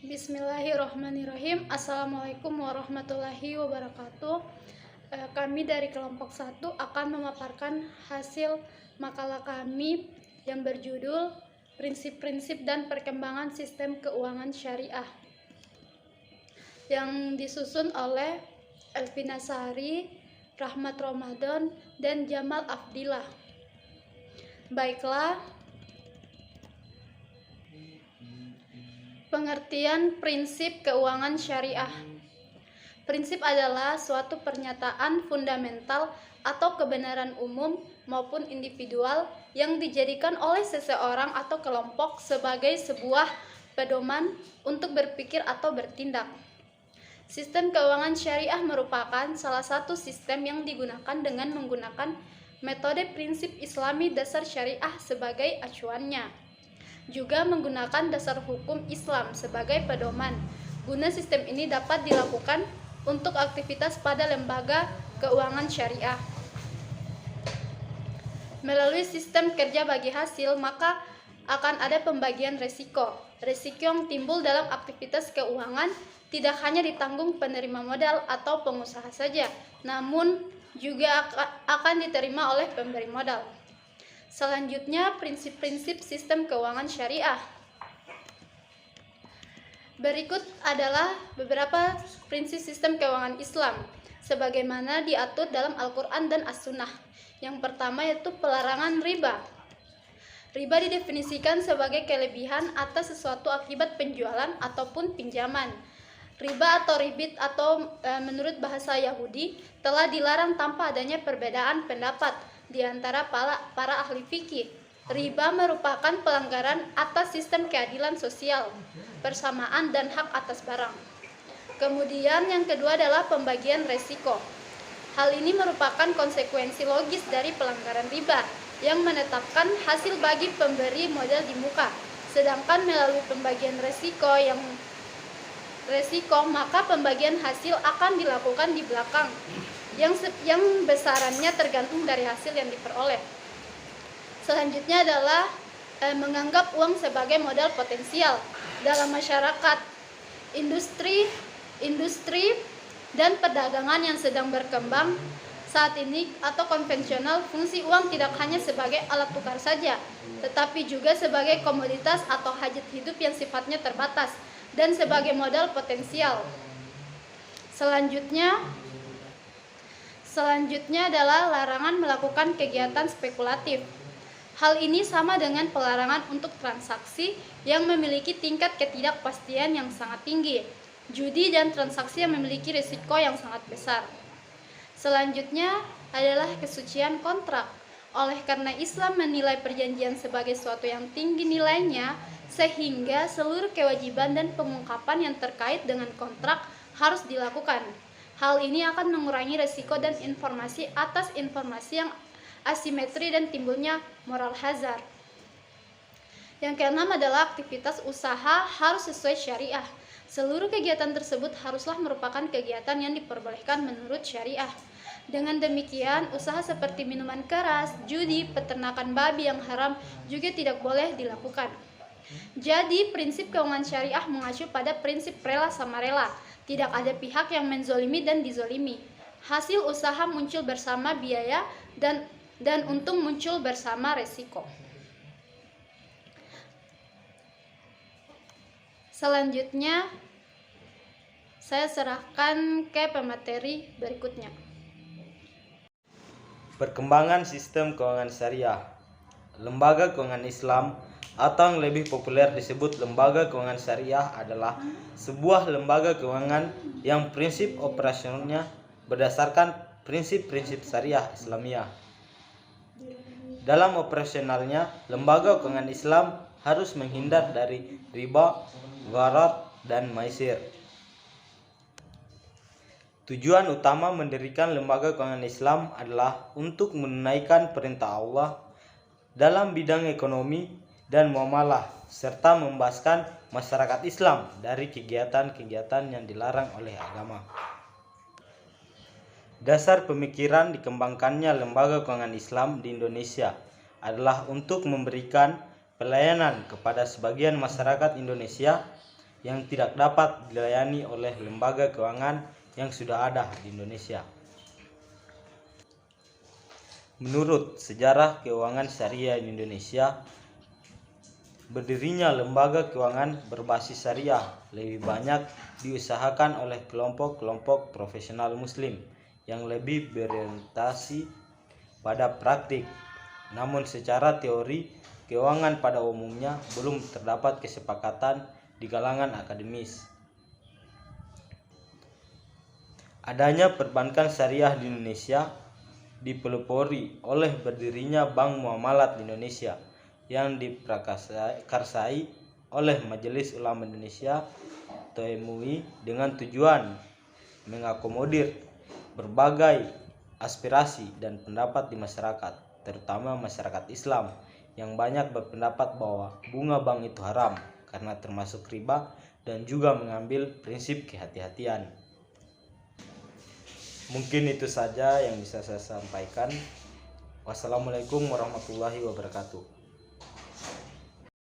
Bismillahirrahmanirrahim. Assalamualaikum warahmatullahi wabarakatuh. Kami dari kelompok 1 akan memaparkan hasil makalah kami yang berjudul Prinsip-prinsip dan perkembangan sistem keuangan syariah, yang disusun oleh Elvina Sari, Rahmat Ramadan, dan Jamal Afdillah. Baiklah, pengertian prinsip keuangan syariah. Prinsip adalah suatu pernyataan fundamental atau kebenaran umum maupun individual yang dijadikan oleh seseorang atau kelompok sebagai sebuah pedoman untuk berpikir atau bertindak. Sistem keuangan syariah merupakan salah satu sistem yang digunakan dengan menggunakan metode prinsip Islami dasar syariah sebagai acuannya, juga menggunakan dasar hukum Islam sebagai pedoman. Guna sistem ini dapat dilakukan untuk aktivitas pada lembaga keuangan syariah. Melalui sistem kerja bagi hasil, maka akan ada pembagian resiko. Resiko yang timbul dalam aktivitas keuangan tidak hanya ditanggung penerima modal atau pengusaha saja, namun juga akan diterima oleh pemberi modal. Selanjutnya, prinsip-prinsip sistem keuangan syariah. Berikut adalah beberapa prinsip sistem keuangan Islam sebagaimana diatur dalam Al-Quran dan As-Sunnah. Yang pertama yaitu pelarangan riba. Riba didefinisikan sebagai kelebihan atas sesuatu akibat penjualan ataupun pinjaman. Riba atau ribit atau menurut bahasa Yahudi telah dilarang tanpa adanya perbedaan pendapat di antara para ahli fikih. Riba merupakan pelanggaran atas sistem keadilan sosial, persamaan dan hak atas barang. Kemudian yang kedua adalah pembagian resiko. Hal ini merupakan konsekuensi logis dari pelanggaran riba yang menetapkan hasil bagi pemberi modal di muka. Sedangkan melalui pembagian resiko maka pembagian hasil akan dilakukan di belakang yang besarannya tergantung dari hasil yang diperoleh. Selanjutnya adalah menganggap uang sebagai modal potensial dalam masyarakat, industri dan perdagangan yang sedang berkembang saat ini atau konvensional. Fungsi uang tidak hanya sebagai alat tukar saja, tetapi juga sebagai komoditas atau hajat hidup yang sifatnya terbatas dan sebagai modal potensial. Selanjutnya adalah larangan melakukan kegiatan spekulatif. Hal ini sama dengan pelarangan untuk transaksi yang memiliki tingkat ketidakpastian yang sangat tinggi, judi dan transaksi yang memiliki risiko yang sangat besar. Selanjutnya adalah kesucian kontrak. Oleh karena Islam menilai perjanjian sebagai suatu yang tinggi nilainya, sehingga seluruh kewajiban dan pengungkapan yang terkait dengan kontrak harus dilakukan. Hal ini akan mengurangi risiko dan informasi atas informasi yang asimetri dan timbulnya moral hazard. Yang keenam adalah aktivitas usaha harus sesuai syariah. Seluruh kegiatan tersebut haruslah merupakan kegiatan yang diperbolehkan menurut syariah. Dengan demikian, usaha seperti minuman keras, judi, peternakan babi yang haram juga tidak boleh dilakukan. Jadi, prinsip keuangan syariah mengacu pada prinsip rela sama rela. Tidak ada pihak yang menzolimi dan dizolimi. Hasil usaha muncul bersama biaya dan untung muncul bersama resiko. Selanjutnya, saya serahkan ke pemateri berikutnya. Perkembangan sistem keuangan syariah. Lembaga keuangan Islam atau yang lebih populer disebut lembaga keuangan syariah adalah sebuah lembaga keuangan yang prinsip operasionalnya berdasarkan prinsip-prinsip syariah Islamiyah. Dalam operasionalnya, lembaga keuangan Islam harus menghindar dari riba, gharar, dan maisir. Tujuan utama mendirikan lembaga keuangan Islam adalah untuk menunaikan perintah Allah dalam bidang ekonomi dan muamalah serta membebaskan masyarakat Islam dari kegiatan-kegiatan yang dilarang oleh agama. Dasar pemikiran dikembangkannya lembaga keuangan Islam di Indonesia adalah untuk memberikan pelayanan kepada sebagian masyarakat Indonesia yang tidak dapat dilayani oleh lembaga keuangan yang sudah ada di Indonesia. Menurut sejarah keuangan syariah di Indonesia, berdirinya lembaga keuangan berbasis syariah lebih banyak diusahakan oleh kelompok-kelompok profesional muslim yang lebih berorientasi pada praktik. Namun secara teori, keuangan pada umumnya belum terdapat kesepakatan di kalangan akademis. Adanya perbankan syariah di Indonesia dipelopori oleh berdirinya Bank Muamalat Indonesia yang diprakarsai oleh Majelis Ulama Indonesia atau MUI dengan tujuan mengakomodir berbagai aspirasi dan pendapat di masyarakat, terutama masyarakat Islam yang banyak berpendapat bahwa bunga bank itu haram karena termasuk riba dan juga mengambil prinsip kehati-hatian. Mungkin itu saja yang bisa saya sampaikan. Wassalamualaikum warahmatullahi wabarakatuh.